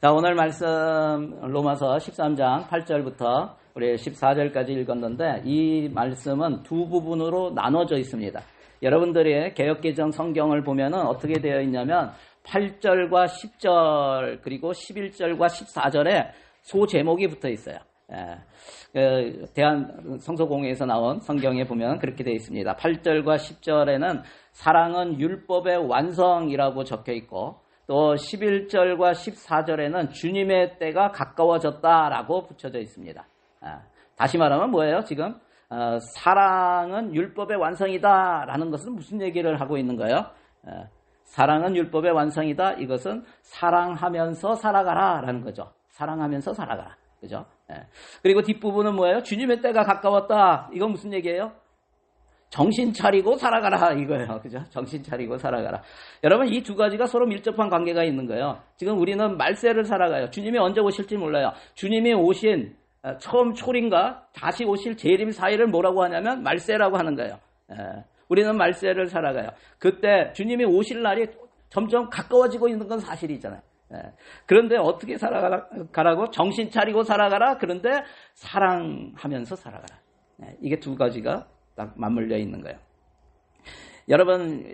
자, 오늘 말씀 로마서 13장 8절부터 우리 14절까지 읽었는데 이 말씀은 두 부분으로 나눠져 있습니다. 여러분들이 개역개정 성경을 보면은 어떻게 되어 있냐면 8절과 10절 그리고 11절과 14절에 소제목이 붙어 있어요. 대한성서공회에서 나온 성경에 보면 그렇게 되어 있습니다. 8절과 10절에는 사랑은 율법의 완성이라고 적혀 있고 또 11절과 14절에는 주님의 때가 가까워졌다라고 붙여져 있습니다. 다시 말하면 뭐예요? 지금 사랑은 율법의 완성이다라는 것은 무슨 얘기를 하고 있는 거예요? 사랑은 율법의 완성이다. 이것은 사랑하면서 살아가라라는 거죠. 사랑하면서 살아가라. 그죠? 그리고 뒷부분은 뭐예요? 주님의 때가 가까웠다. 이건 무슨 얘기예요? 정신 차리고 살아가라 이거예요. 그죠? 정신 차리고 살아가라. 여러분 이 두 가지가 서로 밀접한 관계가 있는 거예요. 지금 우리는 말세를 살아가요. 주님이 언제 오실지 몰라요. 주님이 오신 처음 초림과 다시 오실 재림 사이를 뭐라고 하냐면 말세라고 하는 거예요. 우리는 말세를 살아가요. 그때 주님이 오실 날이 점점 가까워지고 있는 건 사실이잖아요. 그런데 어떻게 살아가라고? 정신 차리고 살아가라. 그런데 사랑하면서 살아가라. 이게 두 가지가 딱 맞물려 있는 거예요. 여러분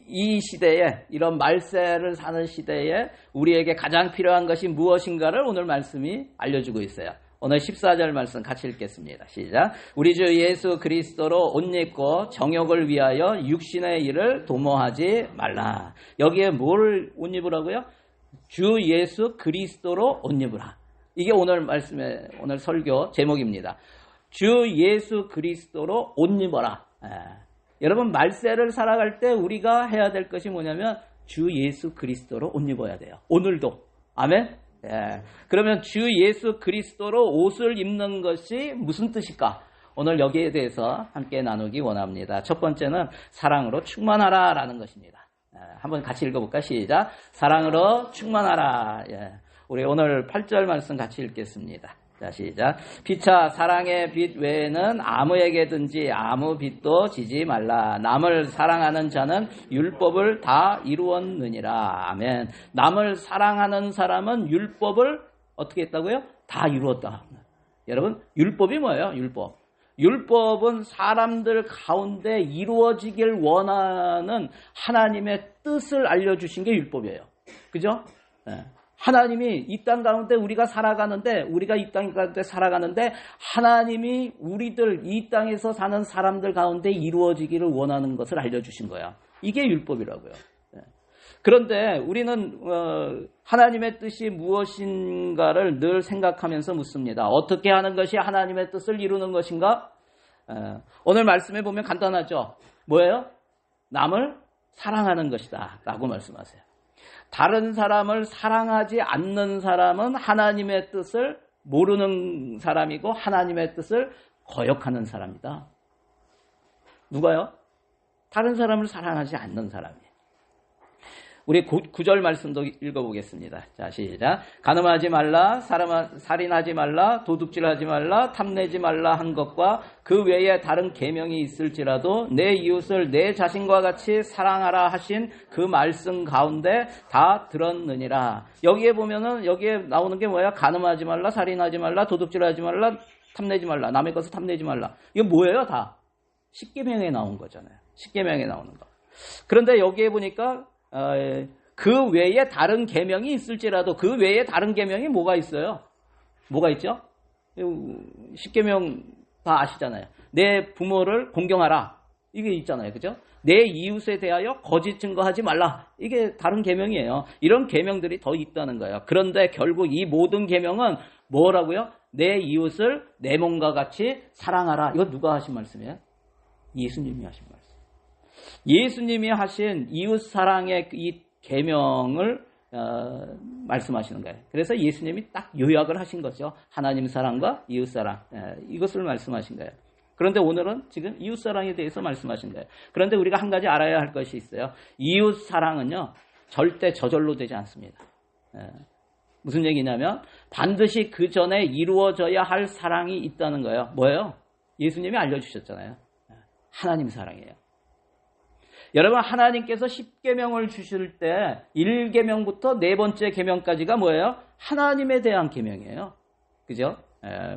이 시대에 이런 말세를 사는 시대에 우리에게 가장 필요한 것이 무엇인가를 오늘 말씀이 알려주고 있어요. 오늘 14절 말씀 같이 읽겠습니다. 시작. 우리 주 예수 그리스도로 옷 입고 정욕을 위하여 육신의 일을 도모하지 말라. 여기에 뭘 옷 입으라고요? 주 예수 그리스도로 옷 입으라. 이게 오늘 말씀의 오늘 설교 제목입니다. 주 예수 그리스도로 옷 입어라. 여러분 말세를 살아갈 때 우리가 해야 될 것이 뭐냐면 주 예수 그리스도로 옷 입어야 돼요. 오늘도. 아멘? 그러면 주 예수 그리스도로 옷을 입는 것이 무슨 뜻일까? 오늘 여기에 대해서 함께 나누기 원합니다. 첫 번째는 사랑으로 충만하라라는 것입니다. 한번 같이 읽어볼까? 시작. 사랑으로 충만하라. 우리 오늘 8절 말씀 같이 읽겠습니다. 자, 시작. 피차 사랑의 빛 외에는 아무에게든지 아무 빛도 지지 말라. 남을 사랑하는 자는 율법을 다 이루었느니라. 아멘. 남을 사랑하는 사람은 율법을 어떻게 했다고요? 다 이루었다. 여러분, 율법이 뭐예요? 율법. 율법은 사람들 가운데 이루어지길 원하는 하나님의 뜻을 알려주신 게 율법이에요. 그죠? 하나님이 이 땅 가운데 우리가 살아가는데 우리가 이 땅 가운데 살아가는데 하나님이 우리들 이 땅에서 사는 사람들 가운데 이루어지기를 원하는 것을 알려주신 거야. 이게 율법이라고요. 그런데 우리는 하나님의 뜻이 무엇인가를 늘 생각하면서 묻습니다. 어떻게 하는 것이 하나님의 뜻을 이루는 것인가? 오늘 말씀에 보면 간단하죠. 뭐예요? 남을 사랑하는 것이다 라고 말씀하세요. 다른 사람을 사랑하지 않는 사람은 하나님의 뜻을 모르는 사람이고 하나님의 뜻을 거역하는 사람이다. 누가요? 다른 사람을 사랑하지 않는 사람이에요. 우리 9절 말씀도 읽어보겠습니다. 자, 시작. 간음하지 말라, 살인하지 말라, 도둑질하지 말라, 탐내지 말라 한 것과 그 외에 다른 계명이 있을지라도 내 이웃을 내 자신과 같이 사랑하라 하신 그 말씀 가운데 다 들었느니라. 여기에 보면은 여기에 나오는 게 뭐야? 간음하지 말라, 살인하지 말라, 도둑질하지 말라, 탐내지 말라, 남의 것을 탐내지 말라. 이게 뭐예요? 다 십계명에 나온 거잖아요. 십계명에 나오는 거. 그런데 여기에 보니까 그 외에 다른 계명이 있을지라도 그 외에 다른 계명이 뭐가 있어요? 뭐가 있죠? 십계명 다 아시잖아요. 내 부모를 공경하라. 이게 있잖아요. 그죠? 내 이웃에 대하여 거짓 증거하지 말라. 이게 다른 계명이에요. 이런 계명들이 더 있다는 거예요. 그런데 결국 이 모든 계명은 뭐라고요? 내 이웃을 내 몸과 같이 사랑하라. 이거 누가 하신 말씀이에요? 예수님이 하신 말씀. 예수님이 하신 이웃 사랑의 이 계명을 말씀하시는 거예요. 그래서 예수님이 딱 요약을 하신 거죠. 하나님 사랑과 이웃 사랑. 이것을 말씀하신 거예요. 그런데 오늘은 지금 이웃 사랑에 대해서 말씀하신 거예요. 그런데 우리가 한 가지 알아야 할 것이 있어요. 이웃 사랑은요, 절대 저절로 되지 않습니다. 무슨 얘기냐면 반드시 그 전에 이루어져야 할 사랑이 있다는 거예요. 뭐예요? 예수님이 알려주셨잖아요. 하나님 사랑이에요. 여러분 하나님께서 10계명을 주실 때 1계명부터 네 번째 계명까지가 뭐예요? 하나님에 대한 계명이에요. 그죠?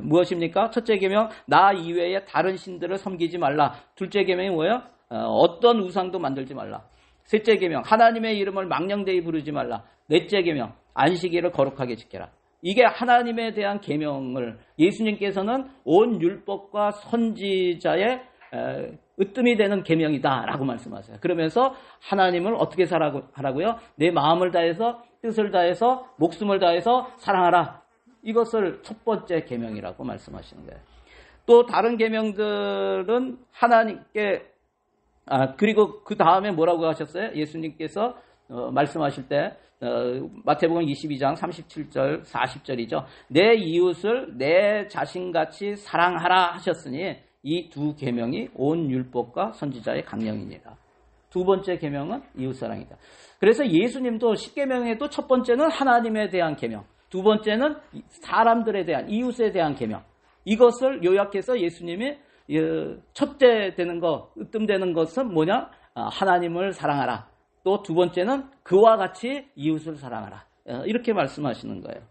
무엇입니까? 첫째 계명, 나 이외에 다른 신들을 섬기지 말라. 둘째 계명이 뭐예요? 어떤 우상도 만들지 말라. 셋째 계명, 하나님의 이름을 망령되이 부르지 말라. 넷째 계명, 안식일을 거룩하게 지켜라. 이게 하나님에 대한 계명을 예수님께서는 온 율법과 선지자의 으뜸이 되는 계명이다라고 말씀하세요. 그러면서 하나님을 어떻게 하라고요? 내 마음을 다해서, 뜻을 다해서, 목숨을 다해서 사랑하라. 이것을 첫 번째 계명이라고 말씀하시는 거예요. 또 다른 계명들은 하나님께 그리고 그 다음에 뭐라고 하셨어요? 예수님께서 말씀하실 때 마태복음 22장 37절 40절이죠. 내 이웃을 내 자신같이 사랑하라 하셨으니 이 두 계명이 온 율법과 선지자의 강령이니라. 두 번째 계명은 이웃사랑이다. 그래서 예수님도 10계명에도 첫 번째는 하나님에 대한 계명, 두 번째는 사람들에 대한, 이웃에 대한 계명. 이것을 요약해서 예수님이 첫째 되는 것, 으뜸되는 것은 뭐냐? 하나님을 사랑하라. 또 두 번째는 그와 같이 이웃을 사랑하라. 이렇게 말씀하시는 거예요.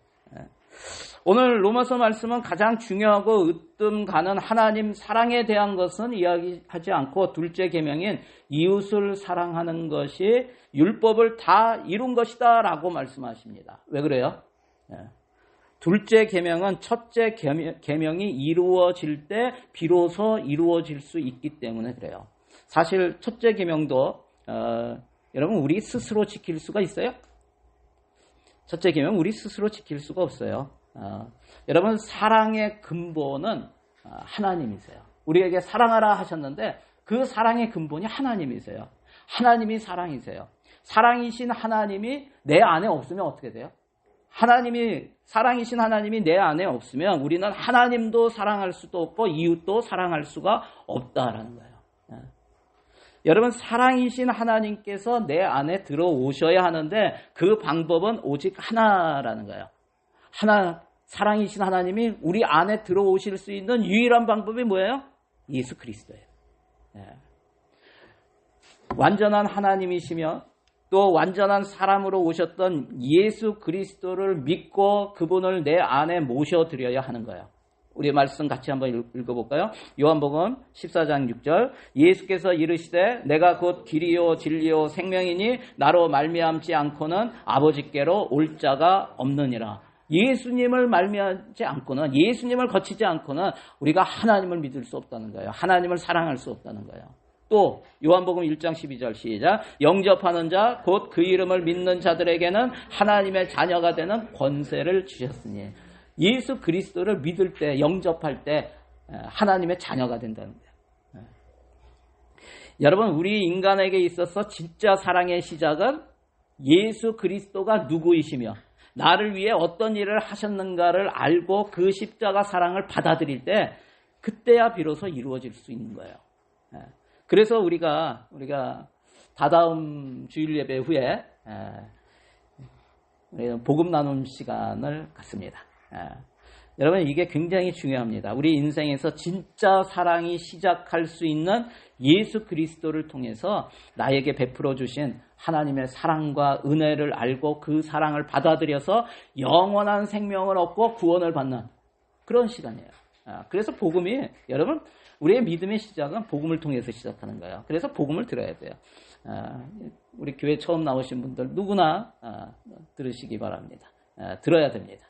오늘 로마서 말씀은 가장 중요하고 으뜸 가는 하나님 사랑에 대한 것은 이야기하지 않고 둘째 계명인 이웃을 사랑하는 것이 율법을 다 이룬 것이다 라고 말씀하십니다. 왜 그래요? 둘째 계명은 첫째 계명이 이루어질 때 비로소 이루어질 수 있기 때문에 그래요. 사실 첫째 계명도 여러분 우리 스스로 지킬 수가 있어요? 첫째 계명 우리 스스로 지킬 수가 없어요. 여러분 사랑의 근본은 하나님이세요. 우리에게 사랑하라 하셨는데 그 사랑의 근본이 하나님이세요. 하나님이 사랑이세요. 사랑이신 하나님이 내 안에 없으면 어떻게 돼요? 사랑이신 하나님이 내 안에 없으면 우리는 하나님도 사랑할 수도 없고 이웃도 사랑할 수가 없다라는 거예요. 여러분 사랑이신 하나님께서 내 안에 들어오셔야 하는데 그 방법은 오직 하나라는 거예요. 사랑이신 하나님이 우리 안에 들어오실 수 있는 유일한 방법이 뭐예요? 예수 그리스도예요. 완전한 하나님이시며 또 완전한 사람으로 오셨던 예수 그리스도를 믿고 그분을 내 안에 모셔드려야 하는 거예요. 우리 말씀 같이 한번 읽어볼까요? 요한복음 14장 6절 예수께서 이르시되 내가 곧 길이요 진리요 생명이니 나로 말미암지 않고는 아버지께로 올 자가 없느니라. 예수님을 말미암지 않고는 예수님을 거치지 않고는 우리가 하나님을 믿을 수 없다는 거예요. 하나님을 사랑할 수 없다는 거예요. 또 요한복음 1장 12절 시작 영접하는 자 곧 그 이름을 믿는 자들에게는 하나님의 자녀가 되는 권세를 주셨으니 예수 그리스도를 믿을 때 영접할 때 하나님의 자녀가 된다는 거예요. 여러분 우리 인간에게 있어서 진짜 사랑의 시작은 예수 그리스도가 누구이시며 나를 위해 어떤 일을 하셨는가를 알고 그 십자가 사랑을 받아들일 때 그때야 비로소 이루어질 수 있는 거예요. 그래서 우리가 다다음 주일 예배 후에 복음 나눔 시간을 갖습니다. 여러분 이게 굉장히 중요합니다. 우리 인생에서 진짜 사랑이 시작할 수 있는 예수 그리스도를 통해서 나에게 베풀어 주신 하나님의 사랑과 은혜를 알고 그 사랑을 받아들여서 영원한 생명을 얻고 구원을 받는 그런 시간이에요. 그래서 복음이 여러분 우리의 믿음의 시작은 복음을 통해서 시작하는 거예요. 그래서 복음을 들어야 돼요. 우리 교회 처음 나오신 분들 누구나 들으시기 바랍니다. 들어야 됩니다.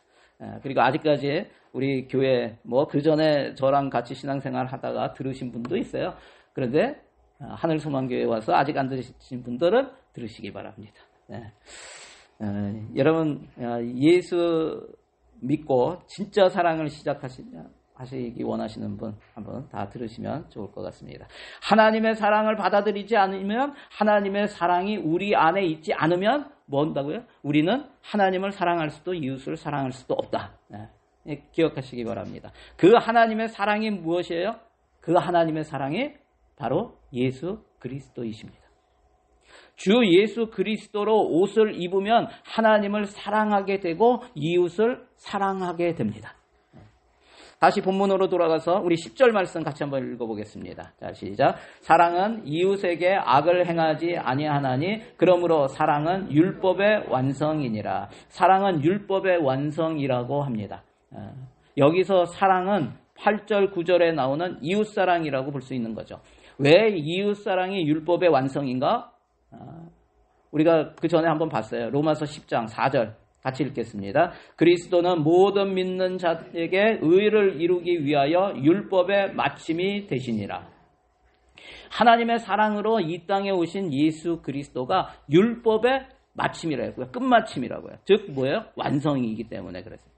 그리고 아직까지 우리 교회 그 전에 저랑 같이 신앙생활 하다가 들으신 분도 있어요. 그런데 하늘소망교회에 와서 아직 안 들으신 분들은 들으시기 바랍니다. 여러분 예수 믿고 진짜 사랑을 하시기 원하시는 분 한번 다 들으시면 좋을 것 같습니다. 하나님의 사랑을 받아들이지 않으면 하나님의 사랑이 우리 안에 있지 않으면 뭐 한다고요? 우리는 하나님을 사랑할 수도 이웃을 사랑할 수도 없다. 기억하시기 바랍니다. 그 하나님의 사랑이 무엇이에요? 그 하나님의 사랑이 바로 예수 그리스도이십니다. 주 예수 그리스도로 옷을 입으면 하나님을 사랑하게 되고 이웃을 사랑하게 됩니다. 다시 본문으로 돌아가서 우리 10절 말씀 같이 한번 읽어보겠습니다. 자, 시작. 사랑은 이웃에게 악을 행하지 아니하나니 그러므로 사랑은 율법의 완성이니라. 사랑은 율법의 완성이라고 합니다. 여기서 사랑은 8절 9절에 나오는 이웃사랑이라고 볼 수 있는 거죠. 왜 이웃사랑이 율법의 완성인가? 우리가 그 전에 한번 봤어요. 로마서 10장 4절 같이 읽겠습니다. 그리스도는 모든 믿는 자에게 의를 이루기 위하여 율법의 마침이 되시니라. 하나님의 사랑으로 이 땅에 오신 예수 그리스도가 율법의 마침이라고요. 끝마침이라고요. 즉 뭐예요? 완성이기 때문에 그랬어요.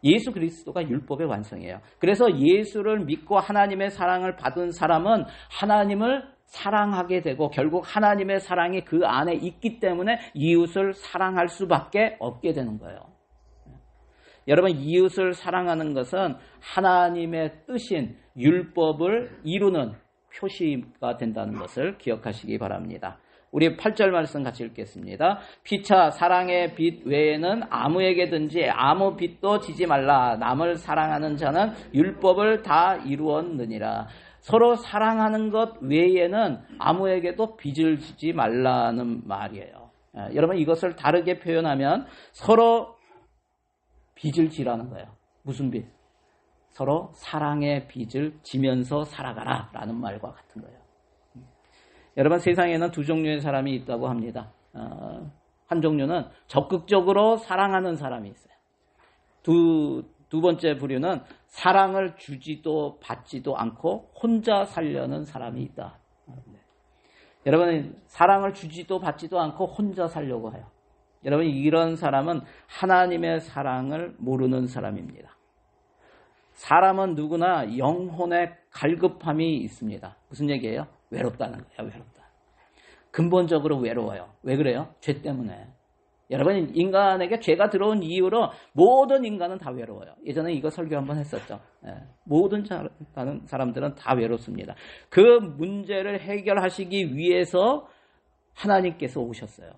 예수 그리스도가 율법의 완성이에요. 그래서 예수를 믿고 하나님의 사랑을 받은 사람은 하나님을 사랑하게 되고 결국 하나님의 사랑이 그 안에 있기 때문에 이웃을 사랑할 수밖에 없게 되는 거예요. 여러분, 이웃을 사랑하는 것은 하나님의 뜻인 율법을 이루는 표시가 된다는 것을 기억하시기 바랍니다. 우리 8절 말씀 같이 읽겠습니다. 피차 사랑의 빚 외에는 아무에게든지 아무 빚도 지지 말라. 남을 사랑하는 자는 율법을 다 이루었느니라. 서로 사랑하는 것 외에는 아무에게도 빚을 지지 말라는 말이에요. 여러분, 이것을 다르게 표현하면 서로 빚을 지라는 거예요. 무슨 빚? 서로 사랑의 빚을 지면서 살아가라 라는 말과 같은 거예요. 여러분, 세상에는 두 종류의 사람이 있다고 합니다. 한 종류는 적극적으로 사랑하는 사람이 있어요. 두 번째 부류는 사랑을 주지도 받지도 않고 혼자 살려는 사람이 있다. 여러분, 사랑을 주지도 받지도 않고 혼자 살려고 해요. 여러분, 이런 사람은 하나님의 사랑을 모르는 사람입니다. 사람은 누구나 영혼의 갈급함이 있습니다. 무슨 얘기예요? 외롭다는 거예요. 외롭다. 근본적으로 외로워요. 왜 그래요? 죄 때문에. 여러분, 인간에게 죄가 들어온 이유로 모든 인간은 다 외로워요. 예전에 이거 설교 한번 했었죠. 모든 사람들은 다 외롭습니다. 그 문제를 해결하시기 위해서 하나님께서 오셨어요.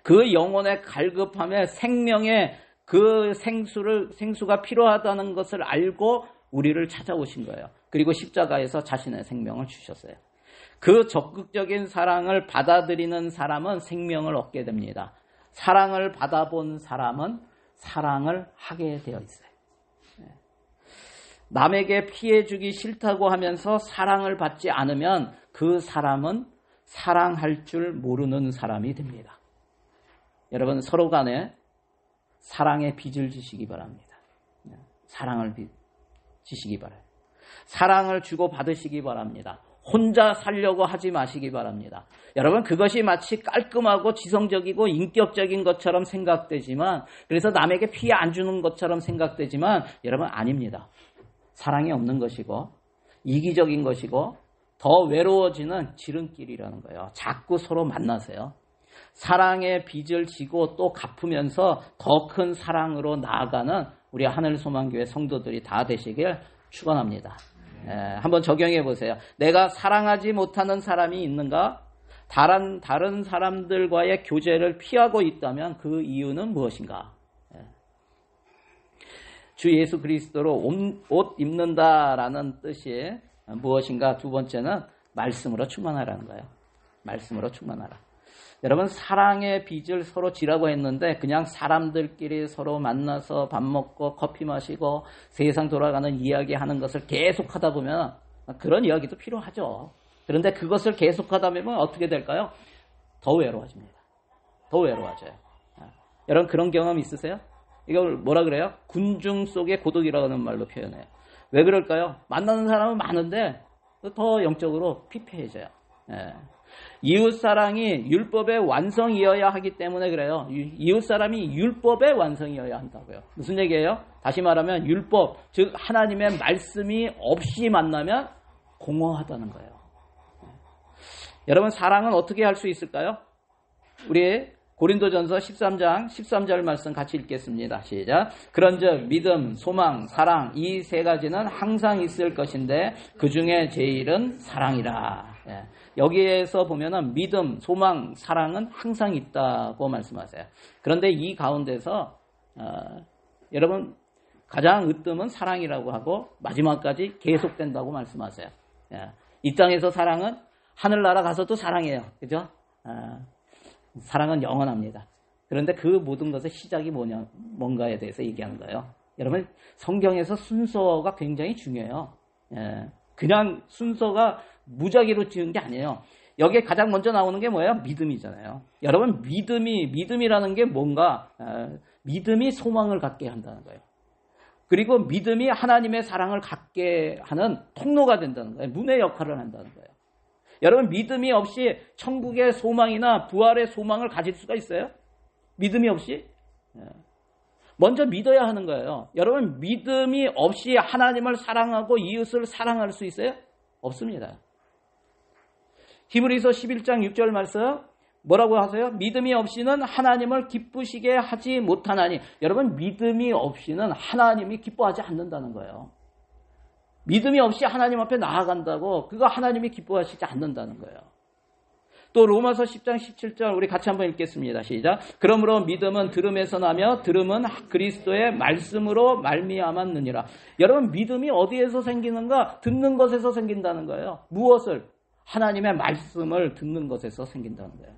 그 영혼의 갈급함에 생명의 그 생수가 필요하다는 것을 알고 우리를 찾아오신 거예요. 그리고 십자가에서 자신의 생명을 주셨어요. 그 적극적인 사랑을 받아들이는 사람은 생명을 얻게 됩니다. 사랑을 받아본 사람은 사랑을 하게 되어 있어요. 남에게 피해 주기 싫다고 하면서 사랑을 받지 않으면 그 사람은 사랑할 줄 모르는 사람이 됩니다. 여러분, 서로 간에 사랑의 빚을 지시기 바랍니다. 사랑을 지시기 바라요. 사랑을 주고 받으시기 바랍니다. 혼자 살려고 하지 마시기 바랍니다. 여러분, 그것이 마치 깔끔하고 지성적이고 인격적인 것처럼 생각되지만, 그래서 남에게 피해 안 주는 것처럼 생각되지만, 여러분, 아닙니다. 사랑이 없는 것이고 이기적인 것이고 더 외로워지는 지름길이라는 거예요. 자꾸 서로 만나세요. 사랑의 빚을 지고 또 갚으면서 더 큰 사랑으로 나아가는 우리 하늘소망교회 성도들이 다 되시길 축원합니다. 한번 적용해 보세요. 내가 사랑하지 못하는 사람이 있는가? 다른 사람들과의 교제를 피하고 있다면 그 이유는 무엇인가? 주 예수 그리스도로 옷 입는다라는 뜻이 무엇인가? 두 번째는 말씀으로 충만하라는 거예요. 말씀으로 충만하라. 여러분, 사랑의 빚을 서로 지라고 했는데 그냥 사람들끼리 서로 만나서 밥 먹고 커피 마시고 세상 돌아가는 이야기하는 것을 계속하다 보면 그런 이야기도 필요하죠. 그런데 그것을 계속하다 보면 어떻게 될까요? 더 외로워집니다. 더 외로워져요. 여러분, 그런 경험 있으세요? 이걸 뭐라 그래요? 군중 속의 고독이라는 말로 표현해요. 왜 그럴까요? 만나는 사람은 많은데 더 영적으로 피폐해져요. 이웃사랑이 율법의 완성이어야 하기 때문에 그래요. 이웃사람이 율법의 완성이어야 한다고요. 무슨 얘기예요? 다시 말하면 율법, 즉 하나님의 말씀이 없이 만나면 공허하다는 거예요. 여러분, 사랑은 어떻게 할 수 있을까요? 우리 고린도전서 13장 13절 말씀 같이 읽겠습니다. 시작. 그런즉 믿음, 소망, 사랑 이 세 가지는 항상 있을 것인데 그 중에 제일은 사랑이라. 여기에서 보면은 믿음, 소망, 사랑은 항상 있다고 말씀하세요. 그런데 이 가운데서 여러분, 가장 으뜸은 사랑이라고 하고 마지막까지 계속된다고 말씀하세요. 예. 이 땅에서 사랑은 하늘나라 가서도 사랑이에요. 그죠? 사랑은 영원합니다. 그런데 그 모든 것의 시작이 뭔가에 대해서 얘기하는 거예요. 여러분, 성경에서 순서가 굉장히 중요해요. 예. 그냥 순서가 무작위로 지은 게 아니에요. 여기에 가장 먼저 나오는 게 뭐예요? 믿음이잖아요. 여러분, 믿음이라는 게 뭔가, 믿음이 소망을 갖게 한다는 거예요. 그리고 믿음이 하나님의 사랑을 갖게 하는 통로가 된다는 거예요. 문의 역할을 한다는 거예요. 여러분, 믿음이 없이 천국의 소망이나 부활의 소망을 가질 수가 있어요? 믿음이 없이? 먼저 믿어야 하는 거예요. 여러분, 믿음이 없이 하나님을 사랑하고 이웃을 사랑할 수 있어요? 없습니다. 히브리서 11장 6절 말씀 뭐라고 하세요? 믿음이 없이는 하나님을 기쁘시게 하지 못하나니. 여러분, 믿음이 없이는 하나님이 기뻐하지 않는다는 거예요. 믿음이 없이 하나님 앞에 나아간다고 그거 하나님이 기뻐하시지 않는다는 거예요. 또 로마서 10장 17절 우리 같이 한번 읽겠습니다. 시작. 그러므로 믿음은 들음에서 나며 들음은 그리스도의 말씀으로 말미암았느니라. 여러분, 믿음이 어디에서 생기는가? 듣는 것에서 생긴다는 거예요. 무엇을? 하나님의 말씀을 듣는 것에서 생긴다는 거예요.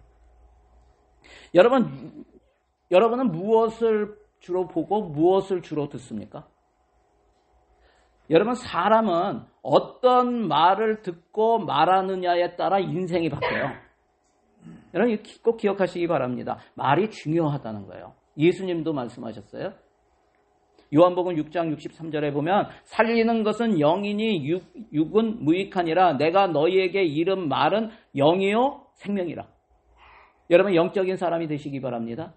여러분은 무엇을 주로 보고 무엇을 주로 듣습니까? 여러분, 사람은 어떤 말을 듣고 말하느냐에 따라 인생이 바뀌어요. 여러분, 꼭 기억하시기 바랍니다. 말이 중요하다는 거예요. 예수님도 말씀하셨어요. 요한복음 6장 63절에 보면 살리는 것은 영이니 육은 무익하니라. 내가 너희에게 이른 말은 영이요 생명이라. 여러분, 영적인 사람이 되시기 바랍니다.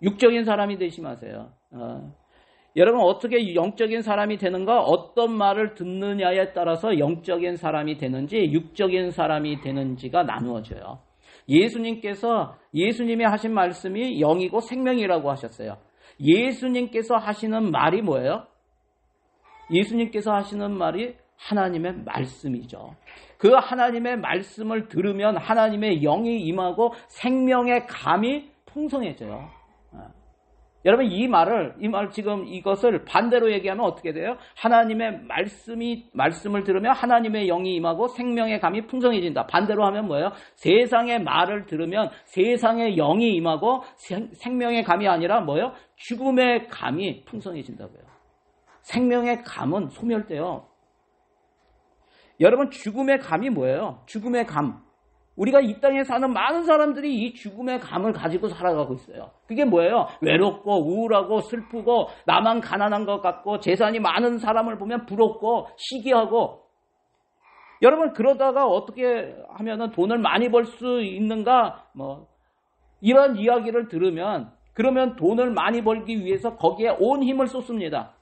육적인 사람이 되지 마세요. 여러분, 어떻게 영적인 사람이 되는가? 어떤 말을 듣느냐에 따라서 영적인 사람이 되는지 육적인 사람이 되는지가 나누어져요. 예수님이 하신 말씀이 영이고 생명이라고 하셨어요. 예수님께서 하시는 말이 뭐예요? 예수님께서 하시는 말이 하나님의 말씀이죠. 그 하나님의 말씀을 들으면 하나님의 영이 임하고 생명의 감이 풍성해져요. 여러분, 지금 이것을 반대로 얘기하면 어떻게 돼요? 하나님의 말씀을 들으면 하나님의 영이 임하고 생명의 감이 풍성해진다. 반대로 하면 뭐예요? 세상의 말을 들으면 세상의 영이 임하고 생명의 감이 아니라 뭐예요? 죽음의 감이 풍성해진다고요. 생명의 감은 소멸돼요. 여러분, 죽음의 감이 뭐예요? 죽음의 감. 우리가 이 땅에 사는 많은 사람들이 이 죽음의 감을 가지고 살아가고 있어요. 그게 뭐예요? 외롭고 우울하고 슬프고 나만 가난한 것 같고 재산이 많은 사람을 보면 부럽고 시기하고. 여러분, 그러다가 어떻게 하면은 돈을 많이 벌 수 있는가? 이런 이야기를 들으면 그러면 돈을 많이 벌기 위해서 거기에 온 힘을 쏟습니다.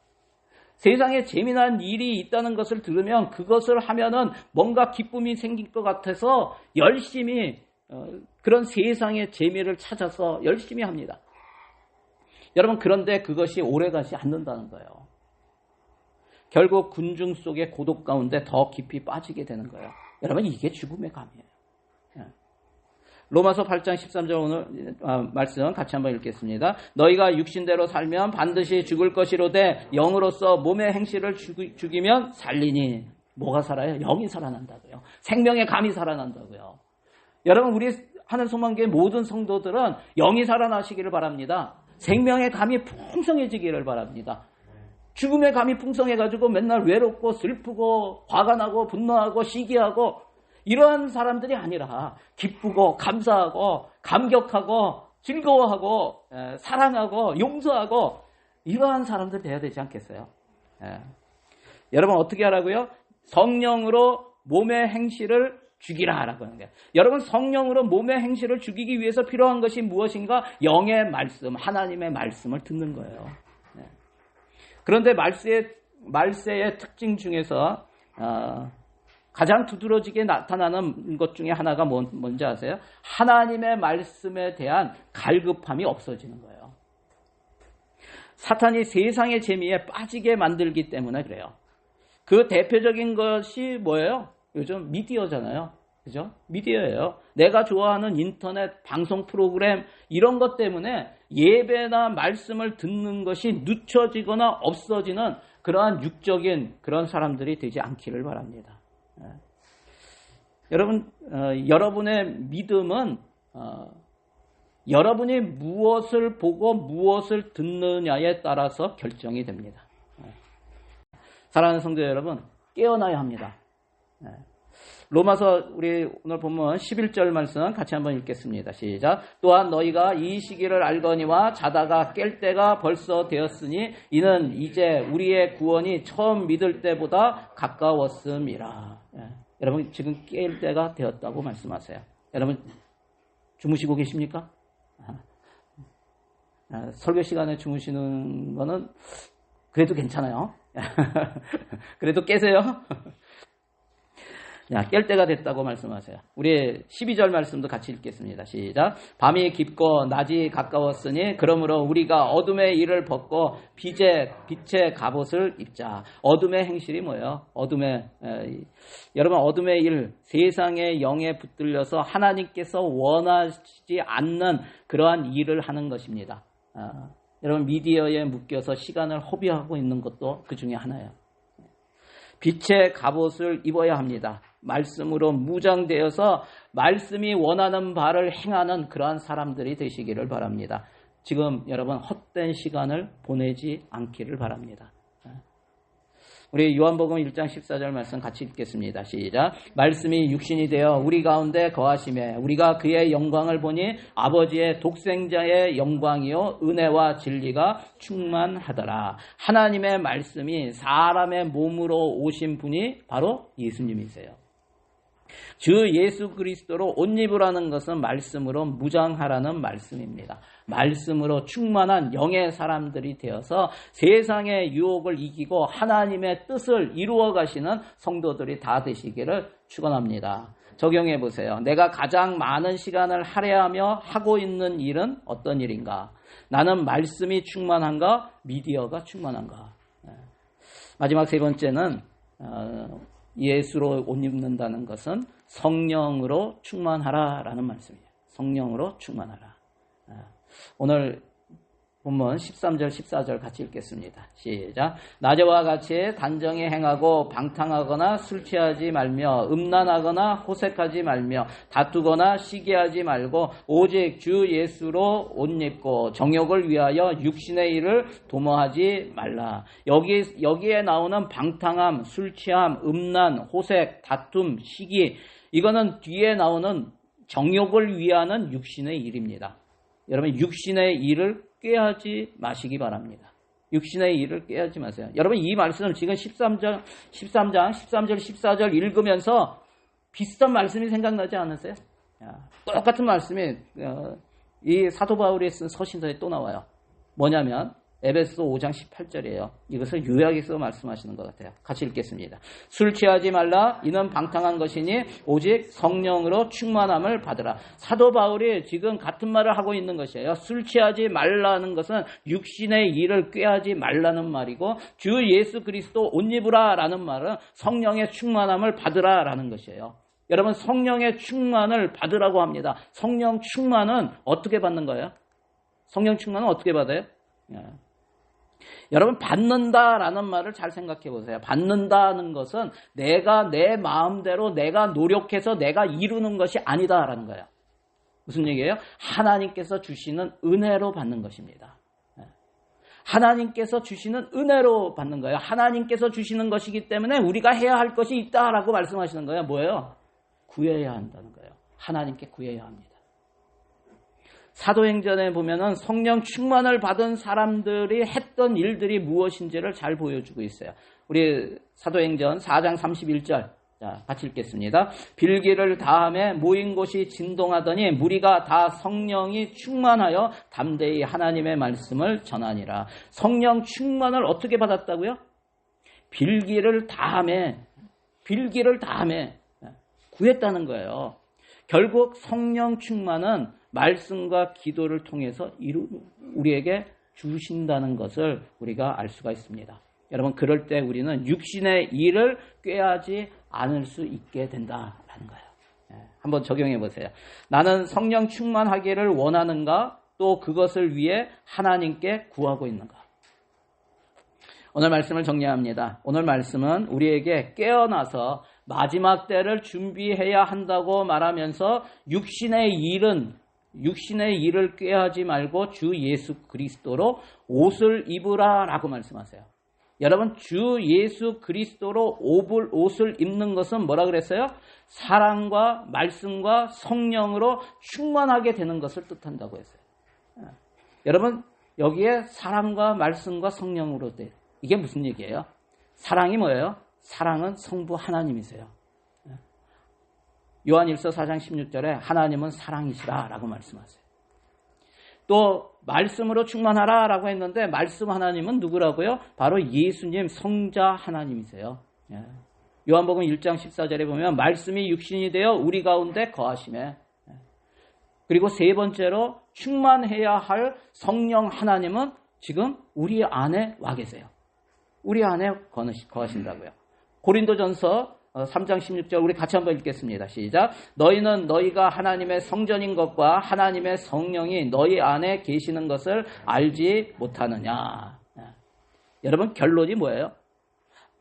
세상에 재미난 일이 있다는 것을 들으면 그것을 하면은 뭔가 기쁨이 생길 것 같아서 열심히 그런 세상의 재미를 찾아서 열심히 합니다. 여러분, 그런데 그것이 오래가지 않는다는 거예요. 결국 군중 속의 고독 가운데 더 깊이 빠지게 되는 거예요. 여러분, 이게 죽음의 감이에요. 로마서 8장 13절 오늘 말씀 같이 한번 읽겠습니다. 너희가 육신대로 살면 반드시 죽을 것이로되 영으로서 몸의 행실을 죽이면 살리니. 뭐가 살아요? 영이 살아난다고요. 생명의 감이 살아난다고요. 여러분, 우리 하늘소망교회 모든 성도들은 영이 살아나시기를 바랍니다. 생명의 감이 풍성해지기를 바랍니다. 죽음의 감이 풍성해가지고 맨날 외롭고 슬프고 화가 나고 분노하고 시기하고 이러한 사람들이 아니라 기쁘고 감사하고 감격하고 즐거워하고 사랑하고 용서하고 이러한 사람들 돼야 되지 않겠어요? 여러분, 어떻게 하라고요? 성령으로 몸의 행실을 죽이라라고 하는 거예요. 여러분, 성령으로 몸의 행실을 죽이기 위해서 필요한 것이 무엇인가? 영의 말씀, 하나님의 말씀을 듣는 거예요. 그런데 말세의 특징 중에서 가장 두드러지게 나타나는 것 중에 하나가 뭔지 아세요? 하나님의 말씀에 대한 갈급함이 없어지는 거예요. 사탄이 세상의 재미에 빠지게 만들기 때문에 그래요. 그 대표적인 것이 뭐예요? 요즘 미디어잖아요. 그죠? 미디어예요. 내가 좋아하는 인터넷 방송 프로그램 이런 것 때문에 예배나 말씀을 듣는 것이 늦춰지거나 없어지는 그러한 육적인 그런 사람들이 되지 않기를 바랍니다. 여러분, 여러분의 믿음은 여러분이 무엇을 보고 무엇을 듣느냐에 따라서 결정이 됩니다. 사랑하는 성도 여러분, 깨어나야 합니다. 로마서 우리 오늘 본문 11절 말씀 같이 한번 읽겠습니다. 시작. 또한 너희가 이 시기를 알거니와 자다가 깰 때가 벌써 되었으니 이는 이제 우리의 구원이 처음 믿을 때보다 가까웠음이라. 여러분 지금 깰 때가 되었다고 말씀하세요. 여러분 주무시고 계십니까? 설교 시간에 주무시는 거는 그래도 괜찮아요. 그래도 깨세요. 깰 때가 됐다고 말씀하세요. 우리 12절 말씀도 같이 읽겠습니다. 시작. 밤이 깊고 낮이 가까웠으니 그러므로 우리가 어둠의 일을 벗고 빛의 갑옷을 입자. 어둠의 행실이 뭐예요? 여러분 어둠의 일, 세상의 영에 붙들려서 하나님께서 원하지 않는 그러한 일을 하는 것입니다. 여러분 미디어에 묶여서 시간을 허비하고 있는 것도 그 중에 하나예요. 빛의 갑옷을 입어야 합니다. 말씀으로 무장되어서 말씀이 원하는 바를 행하는 그러한 사람들이 되시기를 바랍니다. 지금 여러분 헛된 시간을 보내지 않기를 바랍니다. 우리 요한복음 1장 14절 말씀 같이 읽겠습니다. 시작. 말씀이 육신이 되어 우리 가운데 거하심에 우리가 그의 영광을 보니 아버지의 독생자의 영광이요 은혜와 진리가 충만하더라. 하나님의 말씀이 사람의 몸으로 오신 분이 바로 예수님이세요. 주 예수 그리스도로 옷 입으라는 것은 말씀으로 무장하라는 말씀입니다. 말씀으로 충만한 영의 사람들이 되어서 세상의 유혹을 이기고 하나님의 뜻을 이루어 가시는 성도들이 다 되시기를 축원합니다. 적용해 보세요. 내가 가장 많은 시간을 할애하며 하고 있는 일은 어떤 일인가? 나는 말씀이 충만한가? 미디어가 충만한가? 마지막 세 번째는 예수로 옷 입는다는 것은 성령으로 충만하라라는 말씀이에요. 성령으로 충만하라. 오늘 본문 13절 14절 같이 읽겠습니다. 시작. 낮에와 같이 단정히 행하고 방탕하거나 술 취하지 말며 음란하거나 호색하지 말며 다투거나 시기하지 말고 오직 주 예수로 옷 입고 정욕을 위하여 육신의 일을 도모하지 말라. 여기에 나오는 방탕함, 술 취함, 음란, 호색, 다툼, 시기, 이거는 뒤에 나오는 정욕을 위하는 육신의 일입니다. 여러분 육신의 일을 꾀하지 마시기 바랍니다. 육신의 일을 꾀하지 마세요. 여러분 이 말씀을 지금 13장 13절 14절 읽으면서 비슷한 말씀이 생각나지 않으세요? 똑같은 말씀이 이 사도 바울이 쓴 서신서에 또 나와요. 뭐냐면 에베소 5장 18절이에요. 이것을 요약해서 말씀하시는 것 같아요. 같이 읽겠습니다. 술 취하지 말라. 이는 방탕한 것이니 오직 성령으로 충만함을 받으라. 사도 바울이 지금 같은 말을 하고 있는 것이에요. 술 취하지 말라는 것은 육신의 일을 꾀하지 말라는 말이고 주 예수 그리스도 옷 입으라 라는 말은 성령의 충만함을 받으라 라는 것이에요. 여러분 성령의 충만을 받으라고 합니다. 성령 충만은 어떻게 받는 거예요? 성령 충만은 어떻게 받아요? 여러분 받는다라는 말을 잘 생각해 보세요. 받는다는 것은 내가 내 마음대로 내가 노력해서 내가 이루는 것이 아니다라는 거예요. 무슨 얘기예요? 하나님께서 주시는 은혜로 받는 것입니다. 하나님께서 주시는 은혜로 받는 거예요. 하나님께서 주시는 것이기 때문에 우리가 해야 할 것이 있다라고 말씀하시는 거예요. 뭐예요? 구해야 한다는 거예요. 하나님께 구해야 합니다. 사도행전에 보면은 성령 충만을 받은 사람들이 했던 일들이 무엇인지를 잘 보여주고 있어요. 우리 사도행전 4장 31절 같이 읽겠습니다. 빌기를 다함에 모인 곳이 진동하더니 무리가 다 성령이 충만하여 담대히 하나님의 말씀을 전하니라. 성령 충만을 어떻게 받았다고요? 빌기를 다함에 구했다는 거예요. 결국 성령 충만은 말씀과 기도를 통해서 우리에게 주신다는 것을 우리가 알 수가 있습니다. 여러분 그럴 때 우리는 육신의 일을 꾀하지 않을 수 있게 된다라는 거예요. 한번 적용해 보세요. 나는 성령 충만하기를 원하는가? 또 그것을 위해 하나님께 구하고 있는가? 오늘 말씀을 정리합니다. 오늘 말씀은 우리에게 깨어나서 마지막 때를 준비해야 한다고 말하면서 육신의 일을 꾀하지 말고 주 예수 그리스도로 옷을 입으라 라고 말씀하세요. 여러분, 주 예수 그리스도로 옷을 입는 것은 뭐라 그랬어요? 사랑과 말씀과 성령으로 충만하게 되는 것을 뜻한다고 했어요. 여러분, 여기에 사랑과 말씀과 성령으로 돼. 이게 무슨 얘기예요? 사랑이 뭐예요? 사랑은 성부 하나님이세요. 요한일서 4장 16절에 하나님은 사랑이시라 라고 말씀하세요. 또 말씀으로 충만하라 라고 했는데 말씀 하나님은 누구라고요? 바로 예수님 성자 하나님이세요. 요한복음 1장 14절에 보면 말씀이 육신이 되어 우리 가운데 거하시매. 그리고 세 번째로 충만해야 할 성령 하나님은 지금 우리 안에 와 계세요. 우리 안에 거하신다고요. 고린도전서 3장 16절 우리 같이 한번 읽겠습니다. 시작. 너희는 너희가 하나님의 성전인 것과 하나님의 성령이 너희 안에 계시는 것을 알지 못하느냐. 여러분, 결론이 뭐예요?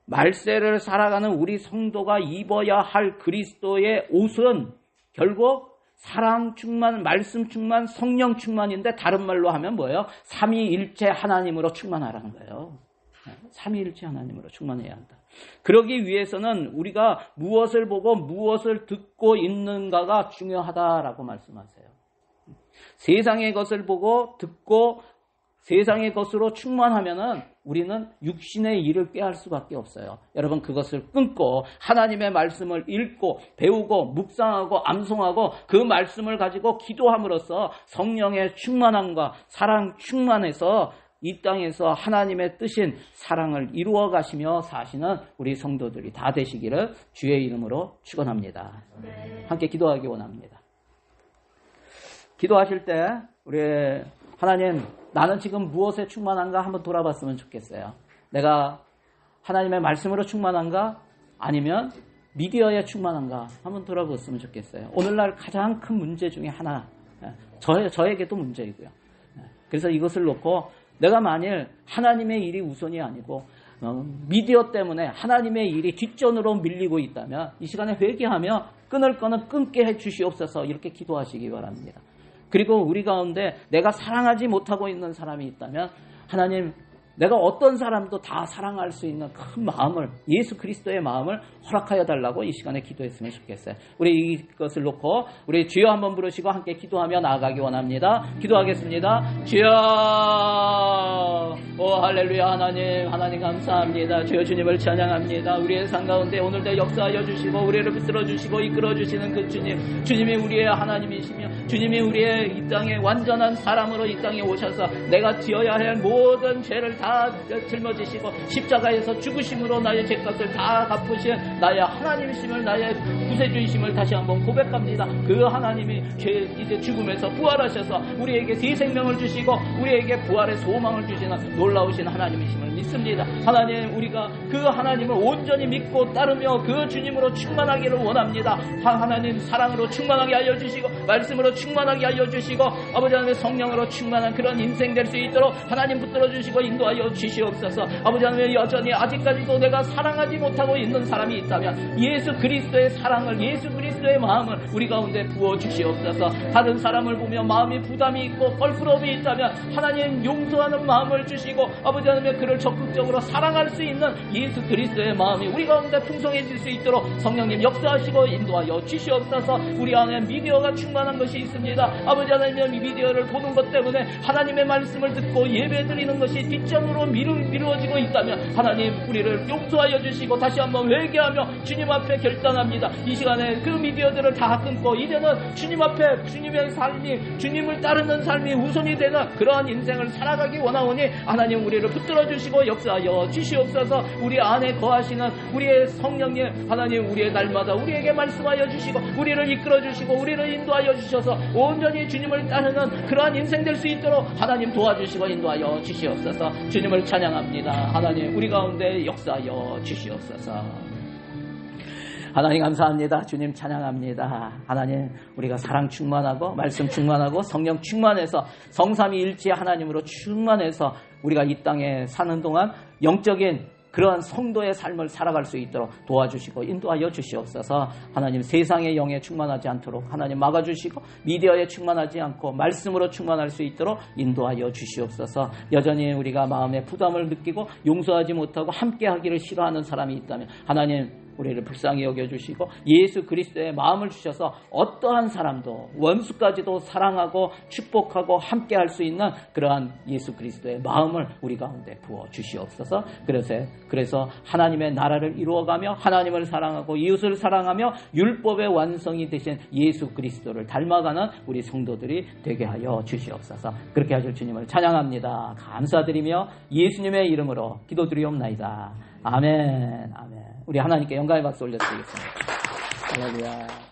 말세를 살아가는 우리 성도가 입어야 할 그리스도의 옷은 결국 사랑 충만, 말씀 충만, 성령 충만인데 다른 말로 하면 뭐예요? 삼위일체 하나님으로 충만하라는 거예요. 삼위일체 하나님으로 충만해야 한다. 그러기 위해서는 우리가 무엇을 보고 무엇을 듣고 있는가가 중요하다라고 말씀하세요. 세상의 것을 보고 듣고 세상의 것으로 충만하면은 우리는 육신의 일을 꾀할 수밖에 없어요. 여러분, 그것을 끊고 하나님의 말씀을 읽고 배우고 묵상하고 암송하고 그 말씀을 가지고 기도함으로써 성령의 충만함과 사랑 충만해서 이 땅에서 하나님의 뜻인 사랑을 이루어 가시며 사시는 우리 성도들이 다 되시기를 주의 이름으로 축원합니다. 함께 기도하기 원합니다. 기도하실 때 우리 하나님, 나는 지금 무엇에 충만한가 한번 돌아봤으면 좋겠어요. 내가 하나님의 말씀으로 충만한가? 아니면 미디어에 충만한가? 한번 돌아봤으면 좋겠어요. 오늘날 가장 큰 문제 중에 하나, 저에게도 문제이고요. 그래서 이것을 놓고 내가 만일 하나님의 일이 우선이 아니고 미디어 때문에 하나님의 일이 뒷전으로 밀리고 있다면 이 시간에 회개하며 끊을 거는 끊게 해주시옵소서 이렇게 기도하시기 바랍니다. 그리고 우리 가운데 내가 사랑하지 못하고 있는 사람이 있다면 하나님, 내가 어떤 사람도 다 사랑할 수 있는 큰 마음을, 예수 그리스도의 마음을 허락하여 달라고 이 시간에 기도했으면 좋겠어요. 우리 이것을 놓고 우리 주여 한번 부르시고 함께 기도하며 나아가기 원합니다. 기도하겠습니다. 주여, 오 할렐루야. 하나님 감사합니다. 주여 주님을 찬양합니다. 우리의 삶 가운데 오늘도 역사하여 주시고 우리를 붙들어 주시고 이끌어 주시는 그 주님이 우리의 하나님이시며 주님이 우리의 이 땅에 완전한 사람으로 이 땅에 오셔서 내가 지어야 할 모든 죄를 다 짊어지시고 십자가에서 죽으심으로 나의 죄값을 다 갚으신 나의 하나님이심을, 나의 구세주이심을 다시 한번 고백합니다. 그 하나님이 이제 죽음에서 부활하셔서 우리에게 새 생명을 주시고 우리에게 부활의 소망을 주시는 놀라우신 하나님이심을 믿습니다. 하나님, 우리가 그 하나님을 온전히 믿고 따르며 그 주님으로 충만하기를 원합니다. 하나님 사랑으로 충만하게 하여 주시고 말씀으로 충만하게 하여 주시고 아버지 하나님의 성령으로 충만한 그런 인생 될 수 있도록 하나님 붙들어 주시고 인도하여 주시옵소서. 아버지 하나님, 여전히 아직까지도 내가 사랑하지 못하고 있는 사람이 있다면 예수 그리스도의 사랑을, 예수 그리스도의 마음을 우리 가운데 부어 주시옵소서. 다른 사람을 보며 마음이 부담이 있고 껄끄러움이 있다면 하나님 용서하는 마음을 주시고 아버지 하나님 그를 적극적으로 사랑할 수 있는 예수 그리스도의 마음이 우리 가운데 풍성해질 수 있도록 성령님 역사하시고 인도하여 주시옵소서. 우리 안에 미디어가 충만한 것이 있습니다. 아버지 하나님, 이 미디어를 보는 것 때문에 하나님의 말씀을 듣고 예배드리는 것이 뒷전으로 미루어지고 있다면 하나님 우리를 용서하여 주시고 다시 한번 회개하며 주님 앞에 결단합니다. 이 시간에 그 미디어들을 다 끊고 이제는 주님 앞에 주님의 삶이, 주님을 따르는 삶이 우선이 되는 그러한 인생을 살아가기 원하오니 하나님 우리를 붙들어 주시고 역사하여 주시옵소서. 우리 안에 거하시는 우리의 성령님 하나님, 우리의 날마다 우리에게 말씀하여 주시고 우리를 이끌어 주시고 우리를 인도하여 주셔서 온전히 주님을 따르는 그러한 인생 될 수 있도록 하나님 도와주시고 인도하여 주시옵소서. 주님을 찬양합니다. 하나님 우리 가운데 역사하여 주시옵소서. 하나님 감사합니다. 주님 찬양합니다. 하나님 우리가 사랑 충만하고 말씀 충만하고 성령 충만해서 성삼위 일체 하나님으로 충만해서 우리가 이 땅에 사는 동안 영적인 그러한 성도의 삶을 살아갈 수 있도록 도와주시고 인도하여 주시옵소서. 하나님 세상의 영에 충만하지 않도록 하나님 막아주시고 미디어에 충만하지 않고 말씀으로 충만할 수 있도록 인도하여 주시옵소서. 여전히 우리가 마음에 부담을 느끼고 용서하지 못하고 함께하기를 싫어하는 사람이 있다면 하나님 우리를 불쌍히 여겨주시고 예수 그리스도의 마음을 주셔서 어떠한 사람도 원수까지도 사랑하고 축복하고 함께할 수 있는 그러한 예수 그리스도의 마음을 우리 가운데 부어 주시옵소서. 그래서 하나님의 나라를 이루어가며 하나님을 사랑하고 이웃을 사랑하며 율법의 완성이 되신 예수 그리스도를 닮아가는 우리 성도들이 되게 하여 주시옵소서. 그렇게 하실 주님을 찬양합니다. 감사드리며 예수님의 이름으로 기도드리옵나이다. 아멘. 아멘. 우리 하나님께 영광의 박수 올려드리겠습니다. 할렐루야.